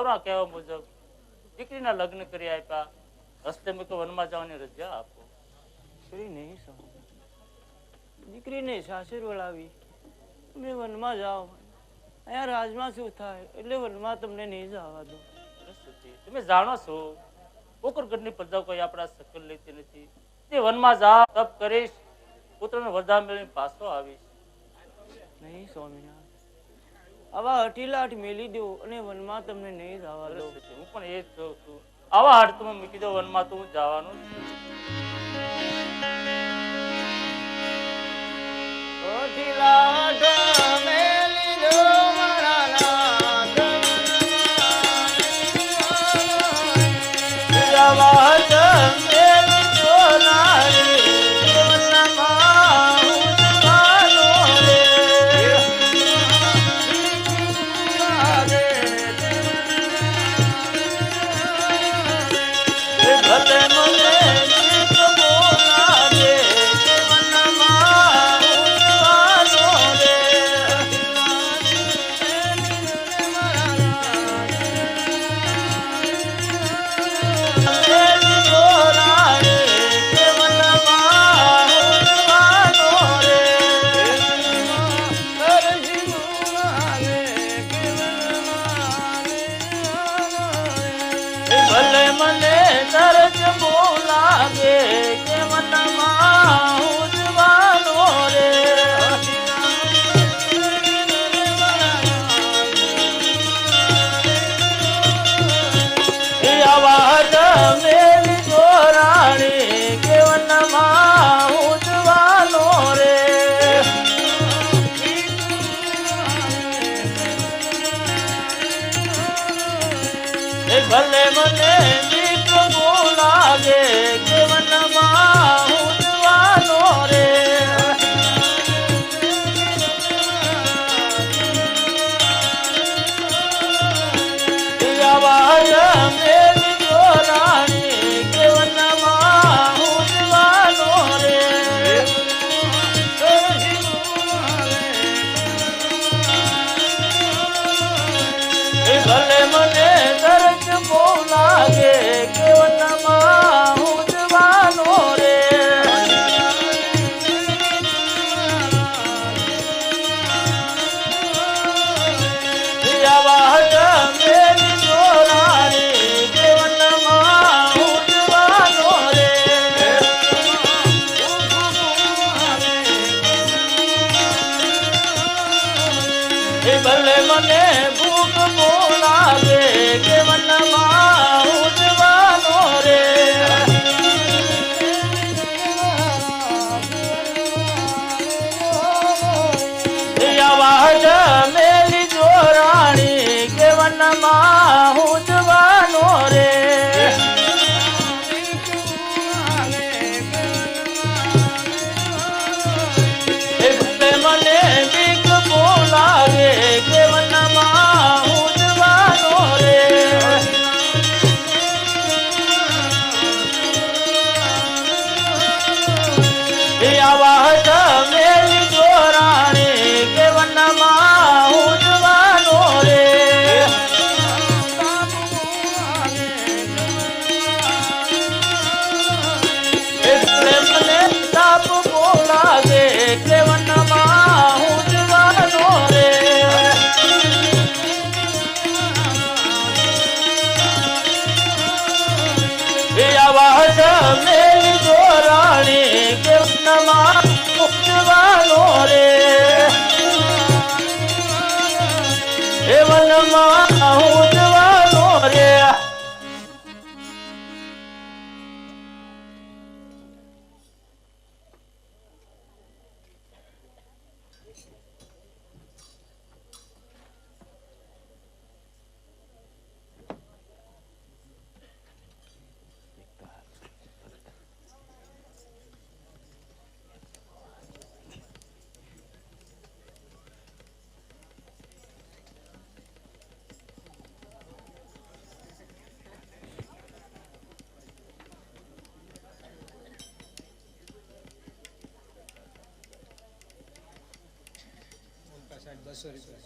સૌના કહેવા મુજબ દીકરીના લગ્ન કરી આપ્યા. રસ્તે મેં તો વનમાં જવાની રજા આપો. શ્રી નહીં સૌ દીકરીને સાસર વળાવી તમે વનમાં જાઓ. અહીંયા રાજમાં શું થાય એટલે વનમાં તમને નહીં જવા દો. તમે જાણો છો કોકરગઢની પ્રજા કોઈ આપણા સકલ લેતી નથી. તે વનમાં જા તપ કરીશ, પુત્રને વરદાન મેળવીને પાછો આવીશ. નહીં સ્વામિનારાયણ, આવા હઠીલાઠ મેલી દો અને વનમાં તમને નહીં જવા દો. હું પણ એ જ કહું છું, આવા હાડ તમે મૂકી દો વનમાં તો હું જવાનું હઠીલાઠ મેલી દો મારા નાથ, ભલે મને બીક બોલાવે કે વનમાં હું જવાનો રે. આવાજ મેરી જોરાણી કે વનમાં હું જવાનો રે. ભલે મને લાગે કે વનમાં હું જવાનો રે. આવાજ મેરી જોરાણી કે વનમાં હું જવાનો રે. ભલે મને ભૂખ બોલાવે કે વનમાં હું જવાનો રે. આવાજ મેલી જોરાણી કે વનમાં હું જવાનો રે. મને બીક બોલાવે કે વનમાં હું જવાનો રે. આવાજ મેલી જોરાણી કે વનમાં હું જવાનો રે. એટલે મને તાપ બોલાવે કે વનમાં હું જવાનો રે. આવાજ મેલી જોરાણી કે વનમાં હું જવાનો રે. એ વનમાં હું જવાનો રે. ₹200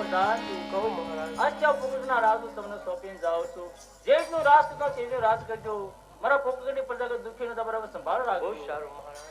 પ્રધાન કહો મહારાજ. આસ્યા પોકરના રાજ હું તમને સોંપીને જાઉં છું. જેટલું રાજ થતો તેનું રાજ કરજો. મારા પોકરની પ્રજા કોઈ દુઃખી નતા બરાબર સંભાળ બહુ રાખજો. સારું મહારાજ.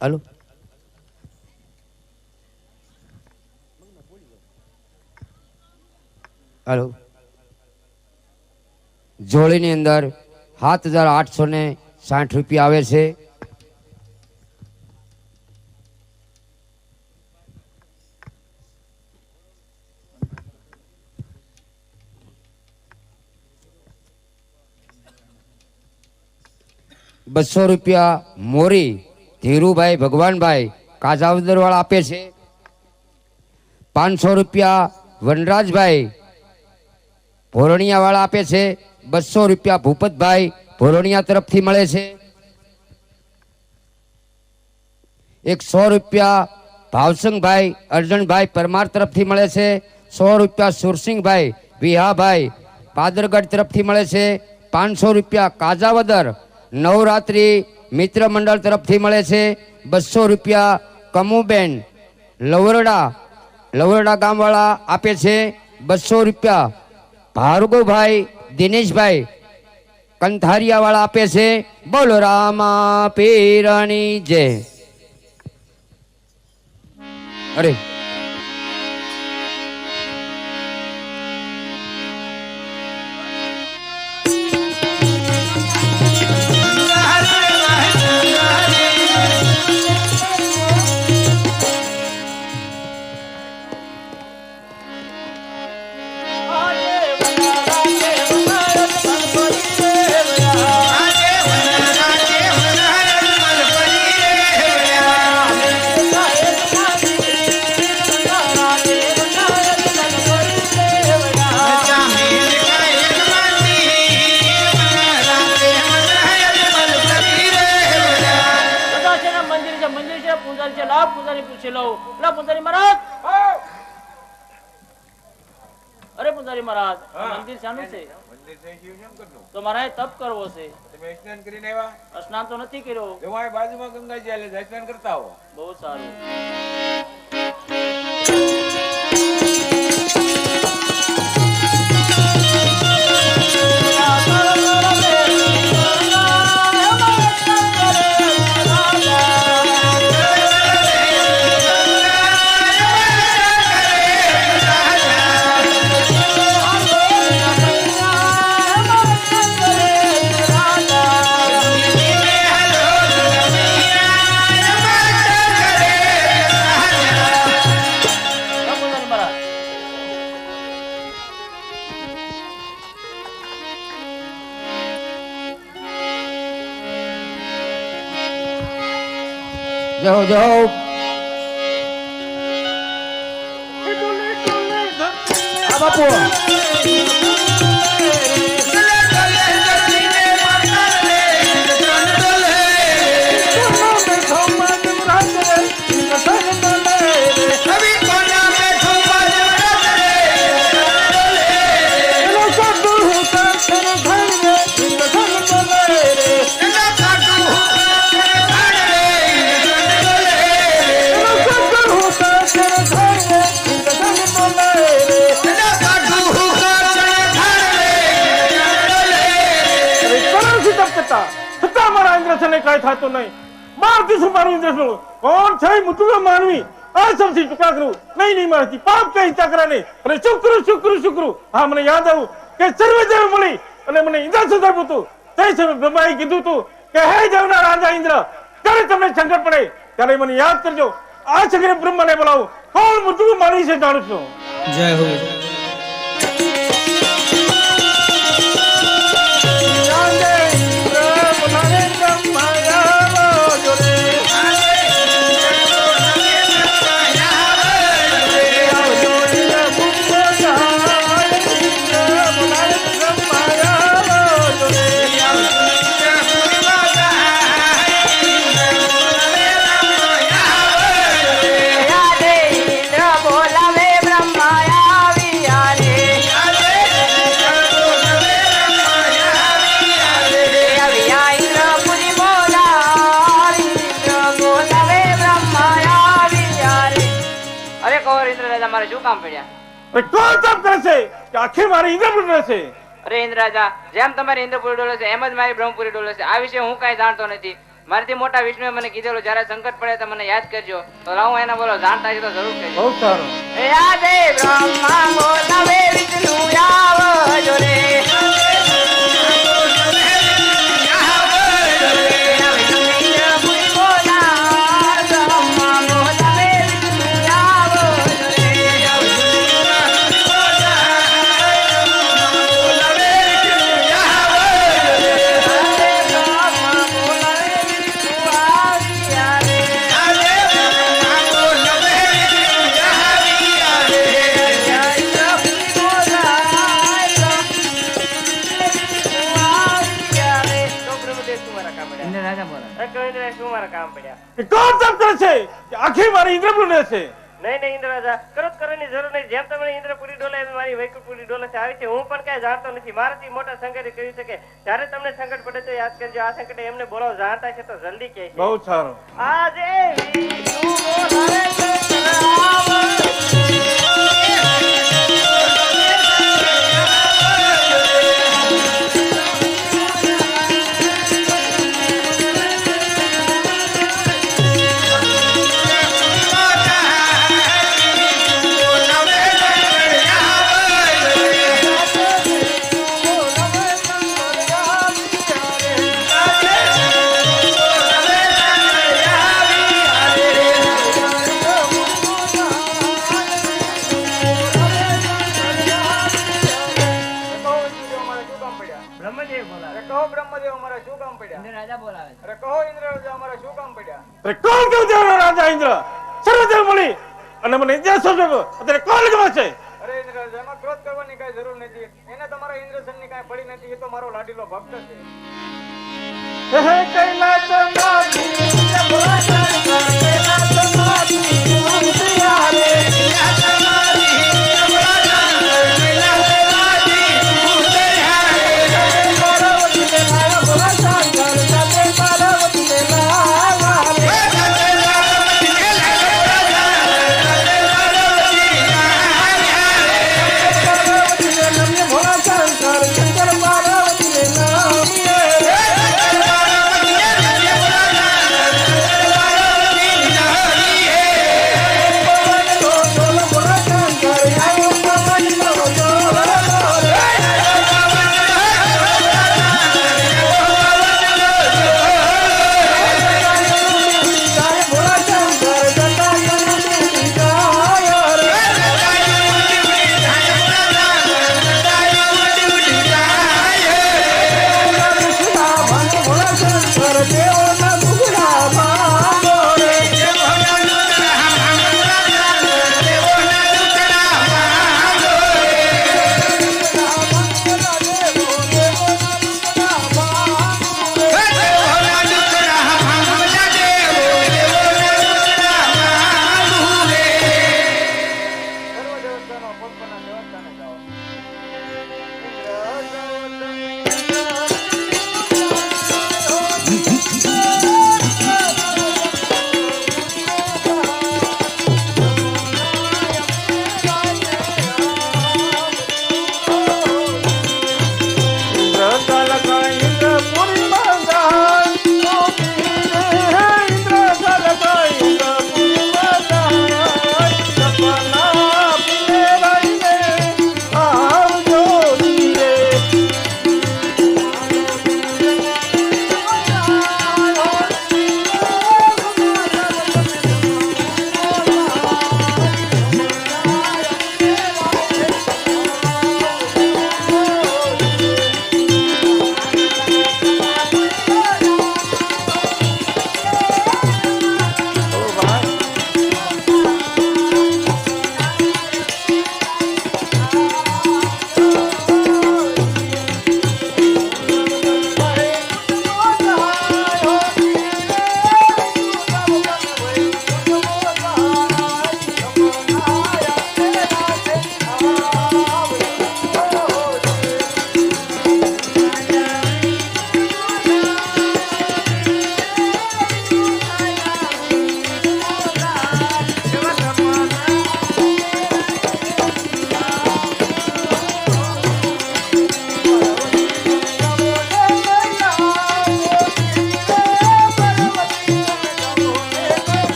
હાલો હાલો જોડીની અંદર 7,860 રૂપિયા આવે છે. ₹200 મોરી ધીરુભાઈ ભગવાનભાઈ કાજાવદર વાળા આપે છે. ₹500 વનરાજભાઈ ભોરણિયા વાળા આપે છે. ₹200 ભૂપતભાઈ ભોરણિયા તરફથી મળે છે. 100 રૂપિયા ભાવસંગભાઈ અર્જણભાઈ પરમાર તરફથી મળે છે. 100 રૂપિયા સુરસિંહભાઈ વિહાભાઈ પાદરગઢ તરફથી મળે છે. 500 રૂપિયા કાજાવદર નવરાત્રિ મિત્ર મંડળ તરફથી મળે છે. 200 રૂપિયા કમુબેન લવરડા ગામવાળા આપે છે. 200 રૂપિયા ભાર્ગવભાઈ દિનેશભાઈ કંથારિયાવાળા આપે છે. બોલો રામા પીરની જય. અરે અરે પૂજારી મહારાજ મંદિર શાનું છે? મંદિર છે શિવશંકરનું. તો મારે તપ કરવો છે. તમે સ્નાન કરીને આવ્યા? સ્નાન તો નથી કર્યો. જો આ બાજુમાં ગંગાજી આલે છે, સ્નાન કરતા હો. બહુ સારું. જાઓ જાઓ. આ બાપુ કઈ થતું નહીં. 12 દિવસ મારું ઇન્દ્ર કોણ છે મુતુલો માનવી આ સૌથી ટુકા કરું નહીં મારતી પાપ કઈ તકરા નહીં. અને શુક્ર હા મને યાદ આવ્યું કે સર્વજન મળી અને મને ઇન્દ્ર સુધાર હતું. તે સમય બ્રહ્માએ કીધું હતું કે હે દેવના રાજા ઇન્દ્ર ત્યારે તમને સંકટ પડે ત્યારે મને યાદ કરજો. આ સગરે બ્રહ્માને બોલાવો. કોણ મુતુલો માનવી છે જાણું છું. જય હો. તમારે શું કામ પડ્યા? કોણ તપ કરે છે કે આખી મારી ઇન્દ્રપુર છે? અરે ઇન્દ્ર રાજા, જેમ તમારી ઇન્દ્રપુરી ડોલે છે એમ જ મારી બ્રહ્મપુરી ડોલે છે. આ વિશે હું કઈ જાણતો નથી. મારાથી મોટા વિષ્ણુએ મને કીધેલું જયારે સંકટ પડે તો મને યાદ કરજો. તો લાવું એને બોલો, જાણતા છે તો જરૂર કહેજો. બહુ સારું. યાદે બ્રહ્મા બોલાવે વિષ્ણુ આવજો રે. કોણ તપ કરે છે કે આખી મારી ઇન્દ્રપુરી ને છે. નહીં નહીં ઇન્દ્ર રાજા કરો કરવાની જરૂર નહીં. જેમ તમને ઇન્દ્રપુરી ડોલે એમ મારી વૈકુંઠપુરી ડોલે છે. આવી છે હું પણ કઈ જાણતો નથી. મારાથી મોટા સંકટે કહ્યું છે કે જ્યારે તમને સંકટ પડે તો યાદ કરજો. આ સંકટે એમને બોલાવો, જાણતા છે તો જલ્દી કહે છે. બહુ સારું. આજે વિષ્ણુ બોલાવે છે કરાવણ. બ્રહ્મદેવ બોલાવે. કહો બ્રહ્મદેવ અમારા શું કામ પડ્યા? ઇન્દ્ર રાજા બોલાવે. અરે કહો ઇન્દ્ર રાજા અમારા શું કામ પડ્યા? અરે કોણ કેવું છે રાજા ઇન્દ્ર? સર્વદેવ મળી અને મને ઇતિહાસ સોંપ્યો. અત્યારે કોણ ગમે છે? અરે ઇન્દ્ર રાજા એમાં ક્રોધ કરવાની કઈ જરૂર નથી. એને તમારા ઇન્દ્રસનની કઈ પડી નથી. એ તો મારો લાડીલો ભક્ત છે. હે કૈલાસમાંથી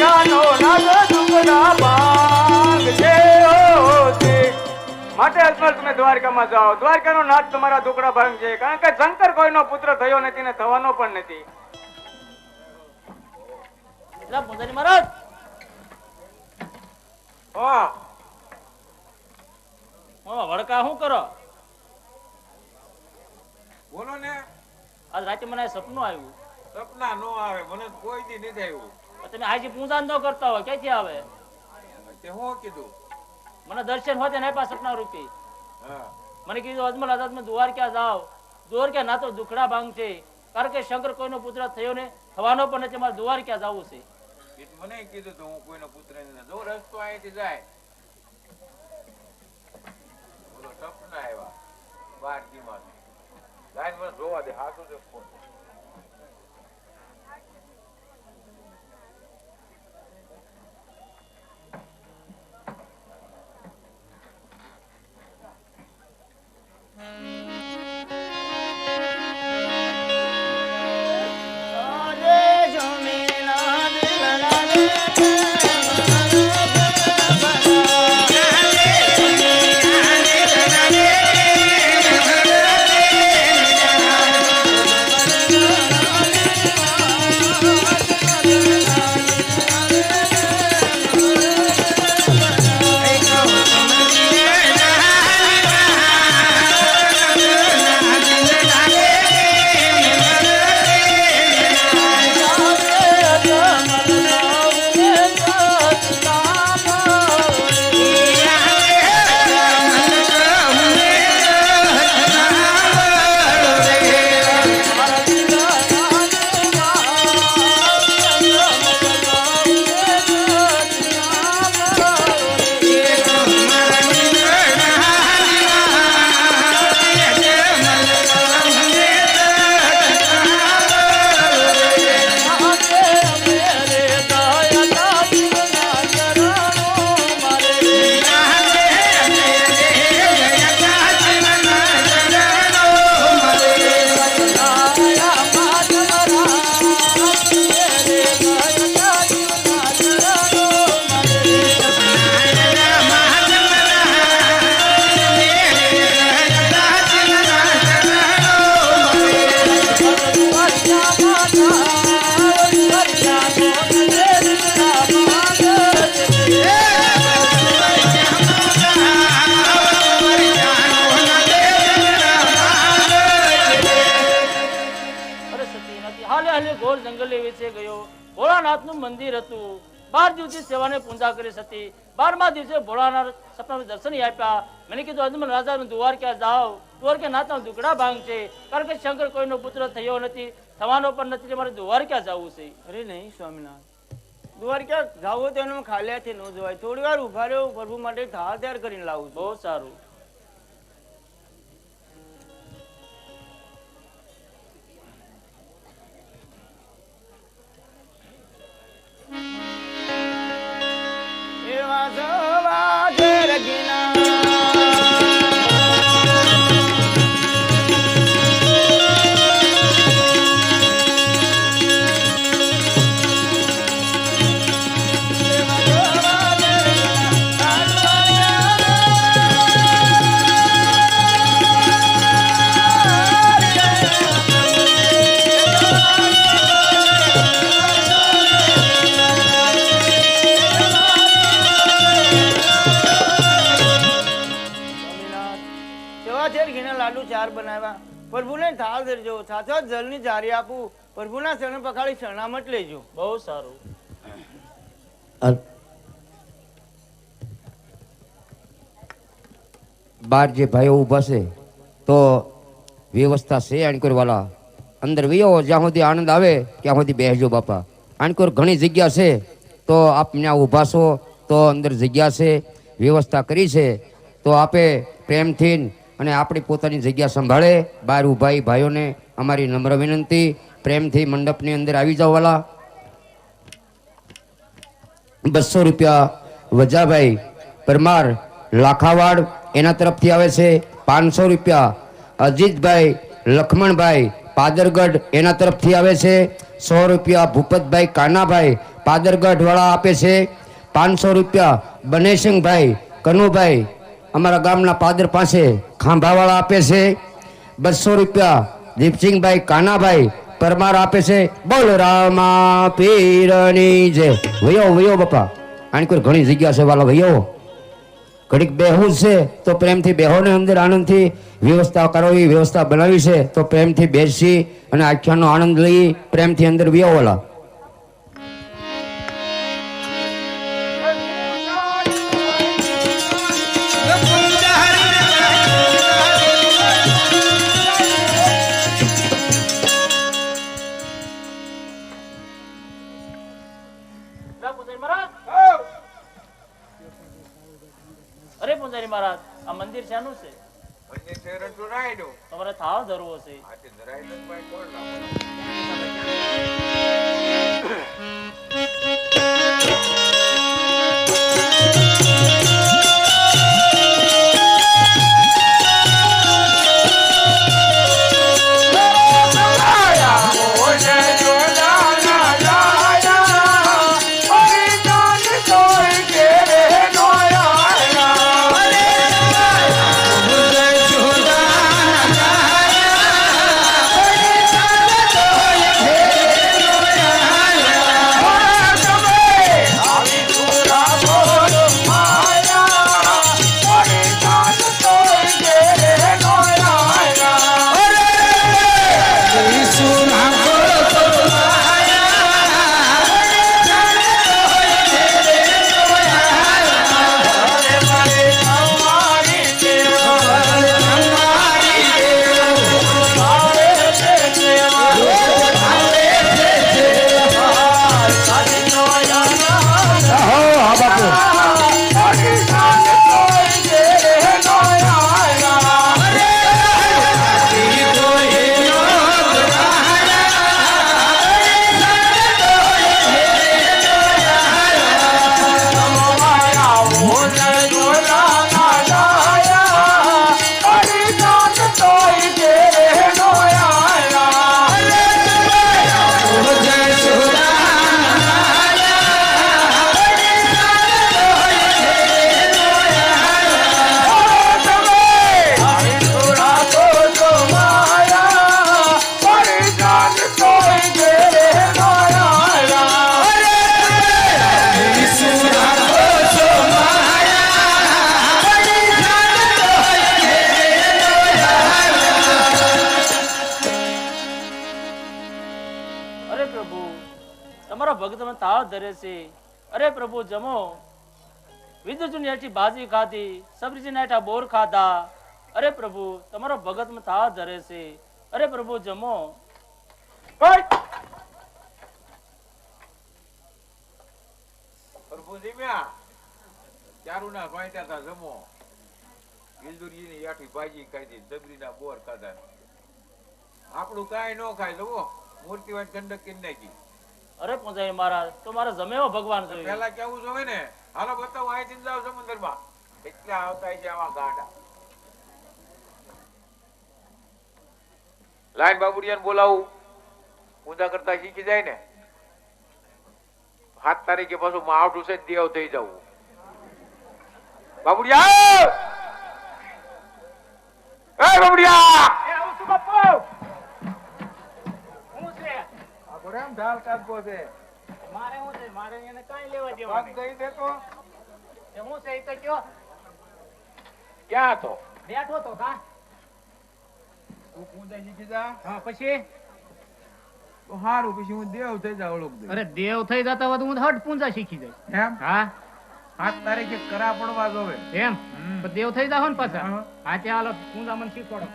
વૈદ્યાનો નાદ દુખડા ભાંગજે હોતે. માટે અજમલ તમે દ્વારકામાં જાઓ, દ્વારકાનો નાથ તમારા દુખડા ભાંગજે, કારણ કે શંકર કોઈનો પુત્ર થયો નથી ને થવાનો પણ નથી. એટલા પૂજારી મહારાજ હા વડકા શું કરો? બોલો ને. આજ રાતે મને સપનું આવ્યું. સપના નો આવે, મને તો કોઈ દી નથી આવ્યું. તમે હાજી પૂજા ન કરતા હોય ક્યાંથી આવે? તે હું કીધું? મને દર્શન હોતે ને આપ્યા સપના રૂપી. હા મને કીધું અજમલ આઝાદ માં દ્વારકા જાઓ, દ્વારકા ના તો દુખડા ભાંગ છે, કારણ કે શંકર કોઈનો પુત્ર થયો ને થવાનો પણ નથી, મારે દ્વારકા જવું છે. એ તો મને કીધું તો હું કોઈનો પુત્ર નથી. જો રસ્તો અહીંથી જાય બોલો સપના આવ્યા 12 દીમાં લાઈન મને જોવા દે. હાથું છે ફોન. ભોળાનાથનું મંદિર હતું. 12 દિવસથી સેવાને પૂજા કરી હતી. 12મા દિવસે ભોળાનાથ સપનામાં દર્શન આપ્યા. મને કીધું અજમલ રાજાનું દ્વારકા જાઓ, દ્વારકાનાથના દુખડા ભાંગ છે, કારણ કે શંકર કોઈનો પુત્ર થયો નથી, થવાનો પણ નથી, મારે દ્વારકા જવું છે. અરે નહીં સ્વામિનાથ, દ્વારકા જાવો તો એનો ખાલી હાથે ન જવાય. થોડી વાર ઉભા રહ્યો, પ્રભુ માટે થાળ તૈયાર કરીને લાવું છું. બહુ સારું. એવા સવા ઘેર ગિના લાડુ 4 બનાવ્યા. પ્રભુને થાળ ધરજો, સાથે જળની જારી આપું. પ્રભુના શરણ પખાડી શરણામત લેજો. બહુ સારું. બાર જે ભાઈઓ ઊભા છે તો વ્યવસ્થા છે આણકોર વાલા, અંદર વિયો જ્યાં સુધી આનંદ આવે ત્યાં સુધી બેસજો બાપા. આણકોર ઘણી જગ્યા છે તો આપ ત્યાં ઊભા છો તો અંદર જગ્યા છે, વ્યવસ્થા કરી છે તો આપે પ્રેમથી અને આપણી પોતાની જગ્યા સંભાળે. બહાર ઊભા ભાઈઓને અમારી નમ્ર વિનંતી, પ્રેમથી મંડપની અંદર આવી જાઓ વાલા. 200 રૂપિયા વજાભાઈ પરમાર લાખાવાડ એના તરફથી આવે છે. 500 રૂપિયા અજીતભાઈ લખમણભાઈ પાદરગઢ એના તરફથી આવે છે. 100 રૂપિયા ભૂપતભાઈ કાનાભાઈ પાદરગઢ વાળા આપે છે 500 રૂપિયા બનેસિંહભાઈ કનુભાઈ અમારા ગામના પાદર પાસે ખાંભાવાળા આપે છે 200 રૂપિયા દીપસિંહભાઈ કાનાભાઈ પરમાર આપે છે બોલ રામા પીરની જય વયો વયો બાપા આની કોઈ ઘણી જગ્યા છે વાલો વયો ઘડીક બેહવું છે તો પ્રેમથી બેહો ને અંદર આનંદથી વ્યવસ્થા કરો એ વ્યવસ્થા બનાવી છે તો પ્રેમથી બેસી અને આખ્યાનનો આનંદ લઈ પ્રેમથી અંદર વ્યો વાલા અરે પૂજારી મહારાજ આ મંદિર શાનું છે મંદિર છે રણછોડરાયનું. તમારે થાળ ધરવો છે આ તે ધરાયેલું ભાઈ કોણ લાવો? ધરે છે અરે પ્રભુ જમો વિદુજની હેઠી ભાજી ખાધી સબ્જી હેઠા બોર ખાધા અરે પ્રભુ તમારો ભગત માં થાળ ધરે છે અરે પ્રભુ જમો પ્રભુજી મ્યા ચારું ના વાંચ્યા હતા જમો ગિલદુરજી ની યાઠી ભાજી ખાધી સબરીના બોર ખાધા આપણું કાંઈ ન ખાય જવો મૂર્તિ વાંચ ગંડક કરી નાખી અરે પૂજારી મહારાજ તો મારે જમેવો ભગવાન જોઈએ પેલા કેવું જોવે ને હાલો બતાવો અહીંથી જાવ સમુદ્રમાં એટલા આવતા છે આવા ગાંડા લાઈન બાબુડિયાને બોલાવું પૂજા કરતા શીખી જાય ને 7 તારીખે પાછું માવઠું છે દેવ થઈ જવું બાબુડિયા એ બાબુડિયા એમ ઢાલ કાઢવો છે મારે હું છે મારે એને કાઈ લેવા દેવા પગ દઈ દે તો એ હું છે ઈ તો કયો ક્યાં તો બેઠો તો કા તું પૂજા શીખી જા હા પછી તો હારું પછી હું દેવ થઈ જા ઓળખ દે અરે દેવ થઈ જતા હોય તો હું હટ પૂંજા શીખી જાય એમ હા 7 તારીખે કરા પડવા જોવે એમ પણ દેવ થઈ જાવ ને પાછા હા ચાલો પૂંજા મને શીખવાડો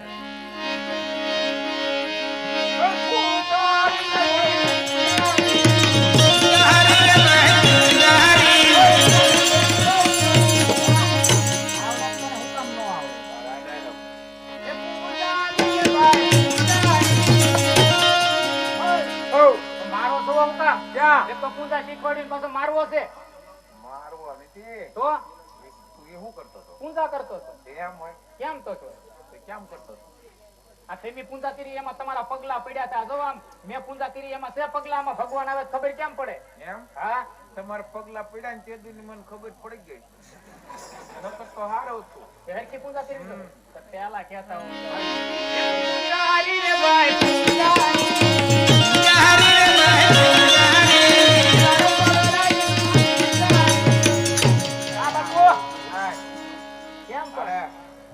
પૂજા શીખવાડી પાછો મારવો છે મારવો નથી તો તું એ શું કરતો હતો પૂજા કરતો હતો એમ હોય કેમ તો છો તે કેમ કરતો હતો આ સેમી પૂંજા કરી એમાં તમારા પગલા પડ્યા હતા જો આમ મેં પૂંજા કરી એમાં છે પગલામાં ભગવાન આવે ખબર કેમ પડે એમ હા તમારા પગલા પડ્યા ને તે દી મને ખબર પડી ગઈ નકર તો હારો છું હરખી પૂંજા કરી દો તો પેલા કહેતા કેમ કરે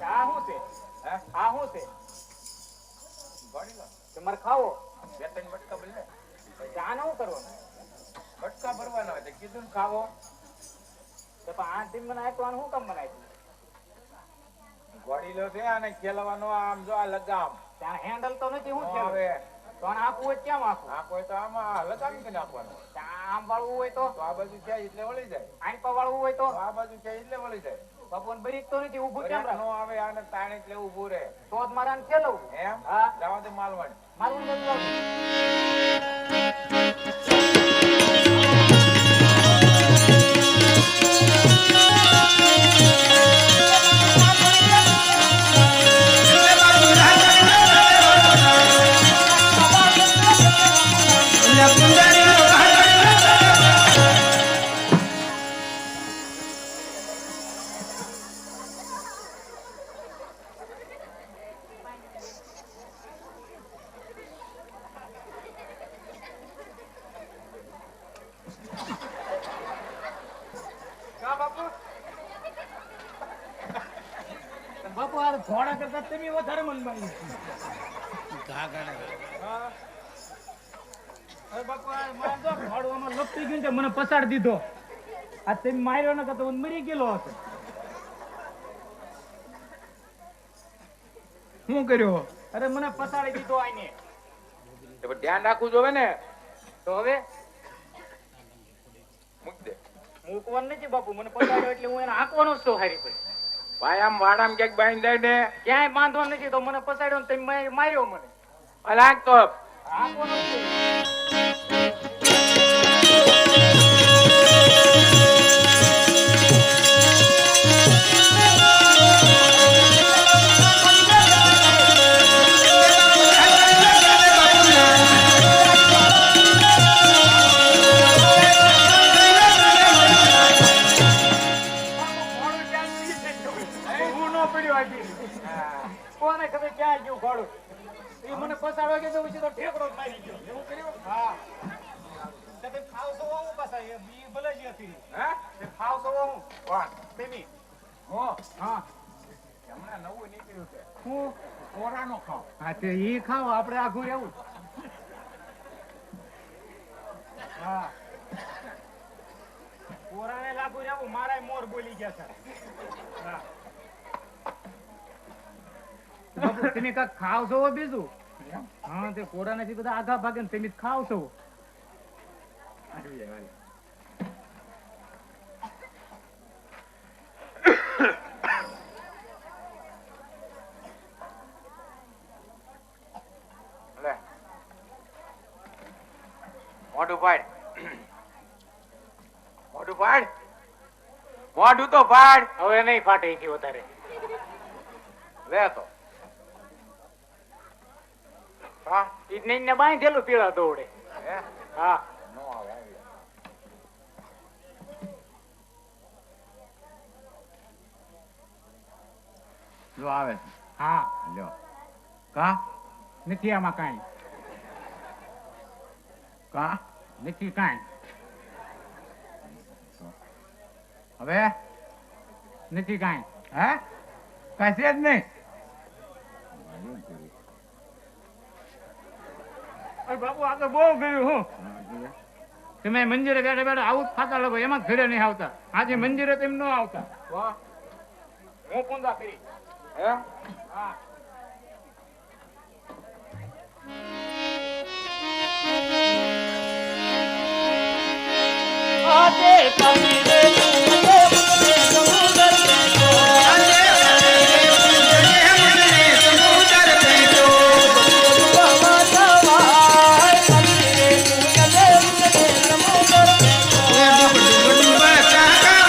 આ શું છે આ શું છે ગોળી લો તમારે ખાવો બે ત્રણ બટકા બોલે ચા નું કરવાનું બટકા ભરવાના હોય તો કીધું ને ખાવો તો પણ આ ટીમ મને આપ્યો શું કામ બનાવ્યું ગોળી લો છે અને ખેલવાનો આમ જો આ લગામ ત્યાં હેન્ડલ તો નથી હું હવે તો આપવું હોય કેમ આપવું આ કોઈ તો આમાં લગાવી કે નાખવાનું આમ વાળવું હોય તો આ બાજુ છે એટલે વળી જાય આઈન પર વાળવું હોય તો આ બાજુ છે એટલે વળી જાય ભગવાન બરીક તો નથી ઊભું કેમ નો આવે આને તાણ એટલે ઊભું રહે તો જ મારાને ખેલવું એમ હા જવા દે માલવાણ મારું નથી બાપુ આ ઘોડા કરતા તમે વધારે મન મારી બાપુ આ મારો ઘોડો આમાં લપટી ગયું છે મને પસાડી દીધો આ તમે માર્યો ને તો મરી ગયેલો હશે શું કર્યો અરે મને પસાડી દીધો આને ધ્યાન રાખવું જોવે ને તો હવે મૂક દે મૂકવાનું નથી બાપુ મને પસાડ્યો એટલે હું એને હાંકવાનો જ તો હારી પડી ભાઈ આમ વાડામાં ક્યાંક બાંધી દે ને ક્યાંય બાંધવા નથી તો મને પસાડ્યો ને તમે માર્યો મને અલાક તો હાંકવાનો જ છે કોને ખબર ક્યાં ગયું ઘોડું એ મને પસાડવા ગયો પછી તો ઠેકડો જ મારી ગયો એવું કર્યું હા તમે ખાવ છો હું પાછા એ બી ભલે જ હતી હે તે ખાવ છો હું કોણ તેમી હો હા હમણાં નવું નીકળ્યું છે હું કોરાનો ખાવ હા તે ઈ ખાવ આપણે આઘું રહેવું હા કોરાને લાગુ રહેવું મારાય મોર બોલી ગયા છે હા બાપુ તમે કાંઈક ખાવ છો બીજું હા તે કોરા નથી બધા આઘા ભાગે ને તમે જ ખાવ છો લે મોઢું પાડ મોઢું પાડ મોઢું તો પાડ હવે નહીં ફાટે એથી વધારે લે તો હા ઈ નહીં ને બાંધેલું પીળા દોડે હે હા નો આવે આવી જો આવે હા લ્યો કા નથી આમાં કાંઈ કા નથી કાંઈ હવે નથી કાંઈ હે કશે જ નહીં બાપુ આ તો બહુ ગયું હું તમે મંદિરે બેઠા બેઠા આવું જ ખાતા લોકો એમાં ઘરે નહીં આવતા આજે મંદિરે તેમ ન આવતા વાહ હું પૂંજા કરી હે હા આજે કમીરે તુમને મુકને સમુદર બેઠો આજે કમીરે સમુદર બેઠો બાબા સવાય કમીરે તુમને મુકને સમુદર બેઠો એ ડુબ કાકા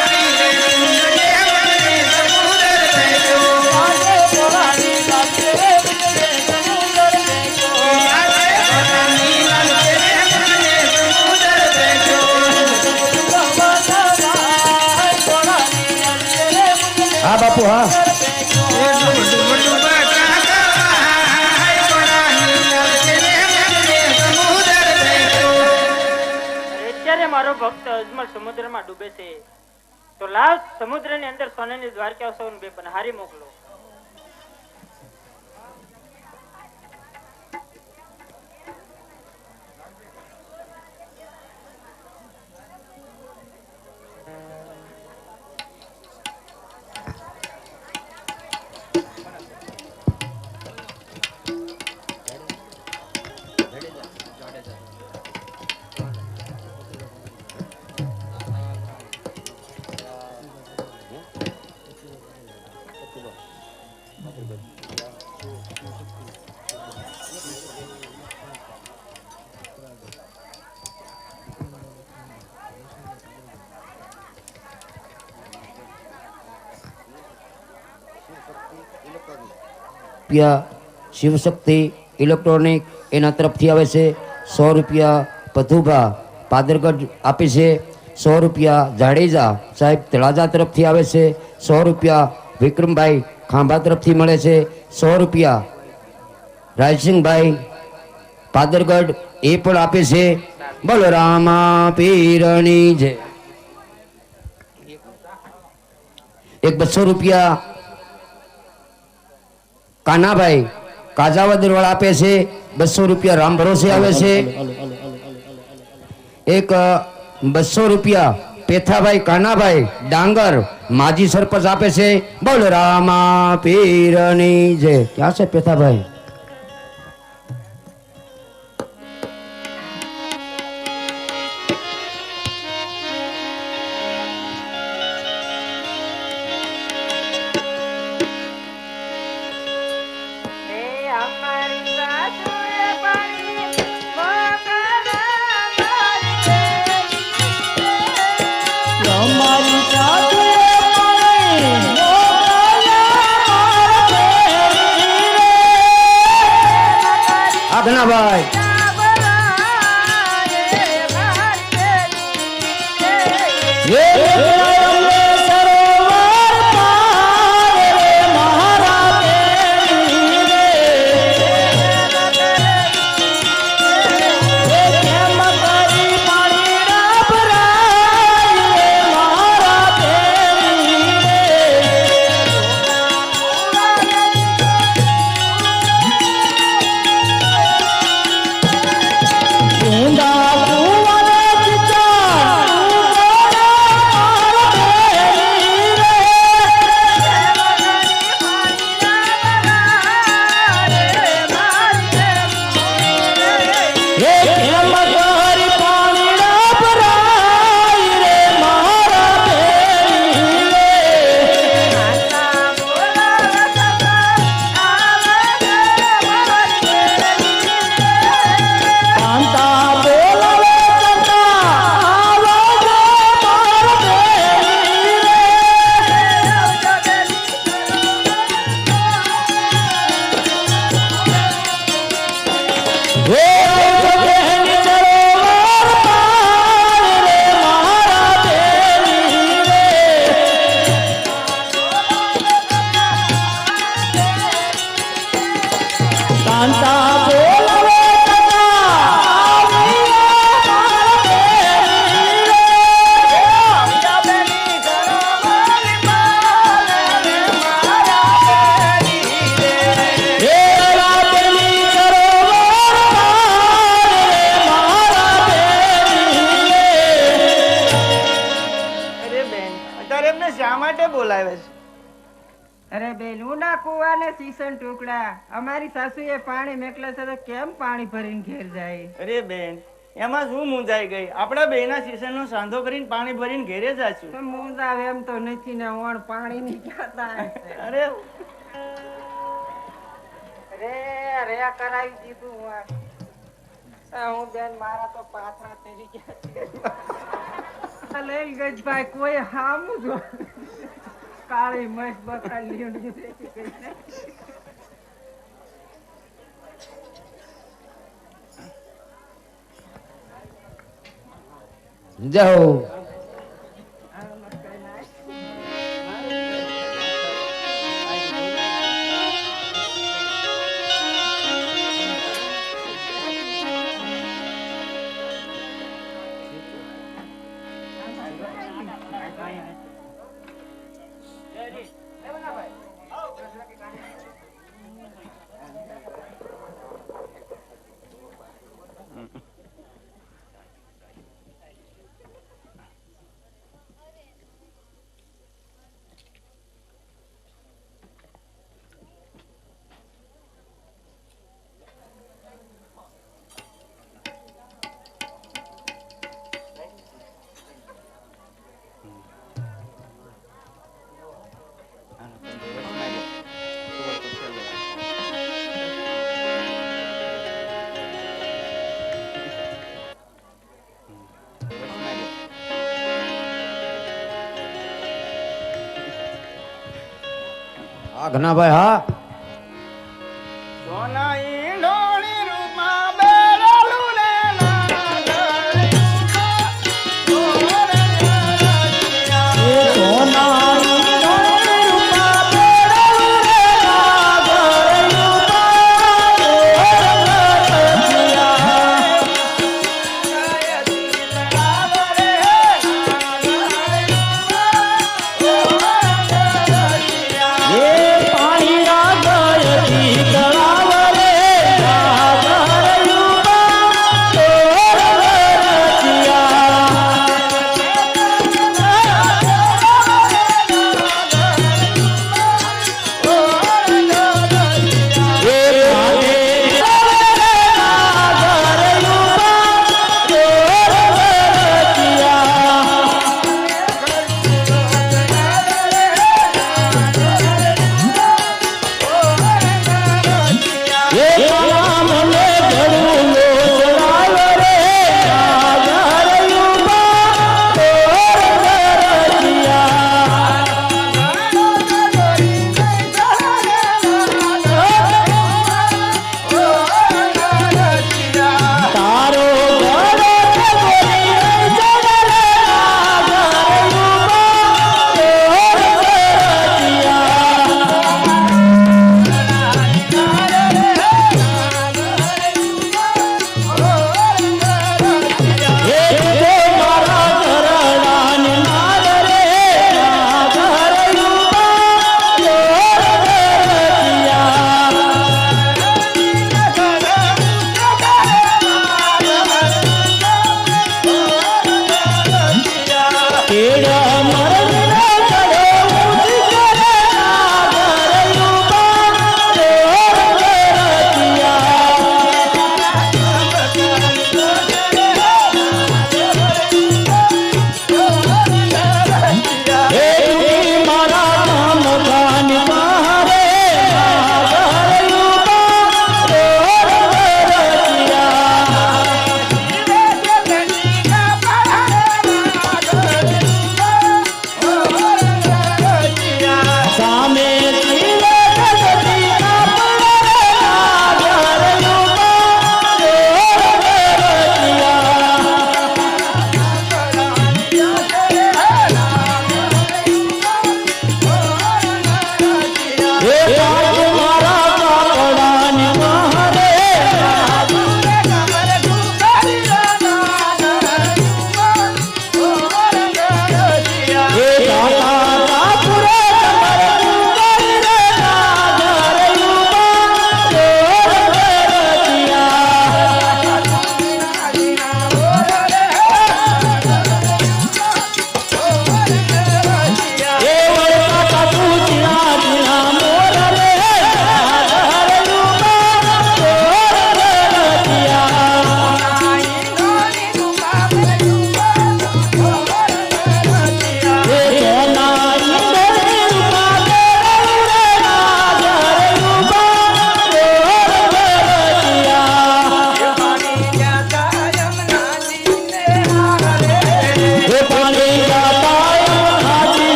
કમીરે તુમને મુકને સમુદર બેઠો આજે બોલાની લાગે હા બાપુ હા. અત્યારે મારો ભક્ત અજમલ સમુદ્રમાં ડૂબે છે, તો લાવ સમુદ્રની અંદર સોનાની દ્વારકા સૌને બે પનહારી મોકલો. શિવશક્તિ ઇલેક્ટ્રોનિક એના તરફથી આવે છે 100 રૂપિયા. પથુભા પાદરગઢ આપે છે 100 રૂપિયા. જાડેજા સાહેબ તળાજા તરફથી આવે છે 100 રૂપિયા. વિક્રમભાઈ ખાંભા તરફથી મળે છે 100 રૂપિયા. રાયસિંહભાઈ પાદરગઢ એ પણ આપે છે. બલરામા પીરની જય. એક 200 રૂપિયા કાનાભાઈ કાજાવદર વાળા આપે છે. 200 રૂપિયા રામ ભરોસે આવે છે. એક 200 રૂપિયા પેથાભાઈ કાનાભાઈ ડાંગર માજી સરપંચ આપે છે. બલરામા પીરની જય. ક્યાં છે પેથાભાઈ? આગનાભાઈ અમારી સાસુએ પાણી મેકલે છે તો કેમ પાણી ભરીને ઘેર જાય? અરે બેન, એમાં શું મૂંઝાઈ ગઈ? આપણા બેના સીસન નો સાંધો કરીને પાણી ભરીને ઘેરે જાશું. તો મૂંઝાવ એમ તો નથી ને, ઓણ પાણી ની ક્યાં અરે રે કરાવી દીધું હું બેન, મારા તો પાથરા તેરી ગયા લઈ ગઈ ભાઈ. કોઈ હામું જો કાળી મસ બકા લીંડી જાઓ. હા ઘનાભાઈ હા સોના ઈંડોળી રૂપમાં બેરાલું રે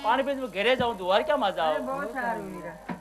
પાણી પીને ઘરે જાઉં દ્વારકામાં અરે જાઉં બહુ સારું વીરા